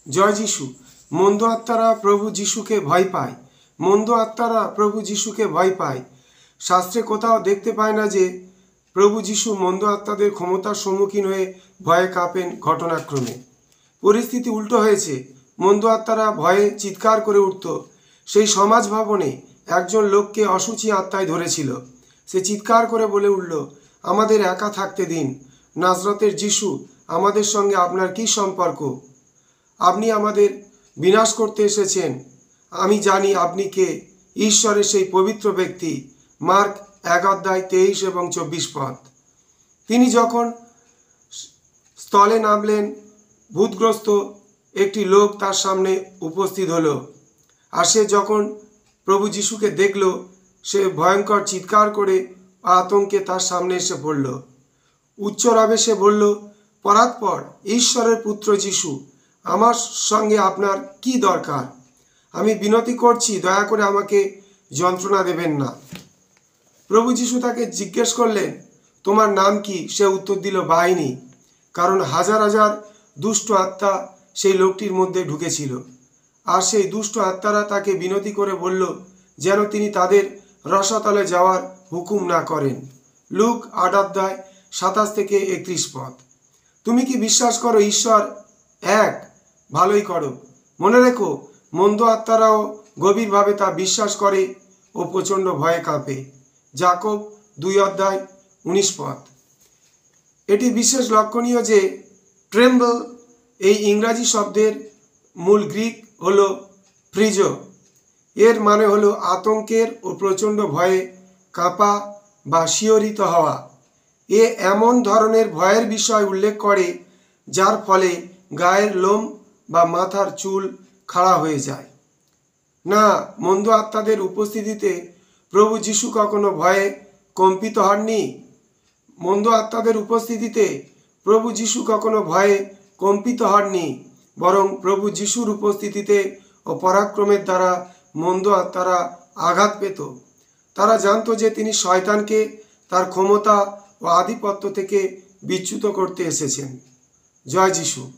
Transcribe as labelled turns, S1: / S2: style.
S1: জয় যিশু। মন্দ আত্মারা প্রভু যিশুকে ভয় পায়। মন্দ আত্মারা প্রভু যিশুকে ভয় পায়। শাস্ত্রে কোথাও দেখতে পায় না যে প্রভু যিশু মন্দ আত্মাদের ক্ষমতার সম্মুখীন হয়ে ভয়ে কাঁপেন ঘটনাক্রমে। পরিস্থিতি উল্টো হয়েছে। মন্দ আত্মারা ভয়ে চিৎকার করে উঠত। সেই সমাজ ভবনে একজন লোককে অসুচি আত্মায় ধরেছিল। সে চিৎকার করে বলে উঠল, আমাদের একা থাকতে দিন। নাজরাতের যিশু, আমাদের সঙ্গে আপনার কী সম্পর্ক? আপনি আমাদের বিনাশ করতে এসেছেন। আমি জানি আপনি কে, ঈশ্বরের সেই পবিত্র ব্যক্তি। মার্ক 1:23 এবং 24 পদ। তিনি যখন স্থলে নামলেন, ভূতগ্রস্ত একটি লোক তার সামনে উপস্থিত হলো। আর সে যখন প্রভু যিশুকে দেখল, সে ভয়ঙ্কর চিৎকার করে আতঙ্কে তার সামনে এসে পড়ল। উচ্চরবে সে বলল, পরাৎপর ঈশ্বরের পুত্র যিশু, আমার সঙ্গে আপনার কি দরকার? আমি বিনতি করছি, দয়া করে আমাকে যন্ত্রণা দেবেন না। প্রভু যিশু তাকে জিজ্ঞেস করলেন, তোমার নাম কি? সে উত্তর দিল, বাহিনী। কারণ হাজার হাজার দুষ্ট আত্মা সেই লোকটির মধ্যে ঢুকেছিল। আর সেই দুষ্ট আত্মারা তাকে বিনতি করে বলল যেন তিনি তাদের রসাতলে যাওয়ার হুকুম না করেন। লুক 8:27-31 পদ। তুমি কি বিশ্বাস করো ঈশ্বর এক? ভালোই করো। মনে রেখো, মন্দ আত্মারাও গভীরভাবে তা বিশ্বাস করে ও প্রচণ্ড ভয়ে কাঁপে। যাকব 2:19 পদ। এটি বিশেষ লক্ষণীয় যে ট্রেম্বল এই ইংরাজি শব্দের মূল গ্রিক হলো ফ্রিজো। এর মানে হলো আতঙ্কের ও প্রচণ্ড ভয়ে কাঁপা বা শিহরিত হওয়া। এ এমন ধরনের ভয়ের বিষয় উল্লেখ করে যার ফলে গায়ের লোম বা মাথার চুল খাড়া হয়ে যায়। না, মন্দ আত্মাদের উপস্থিতিতে প্রভু যিশু কখনো ভয়ে কম্পিত হননি। মন্দ আত্মাদের উপস্থিতিতে প্রভু যিশু কখনো ভয়ে কম্পিত হননি, বরং প্রভু যিশুর উপস্থিতিতে ও পরাক্রমের দ্বারা মন্দ আত্মারা আঘাত পেত। তারা জানত যে তিনি শয়তানকে তার ক্ষমতা ও আধিপত্য থেকে বিচ্যুত করতে এসেছেন। জয় যিশু।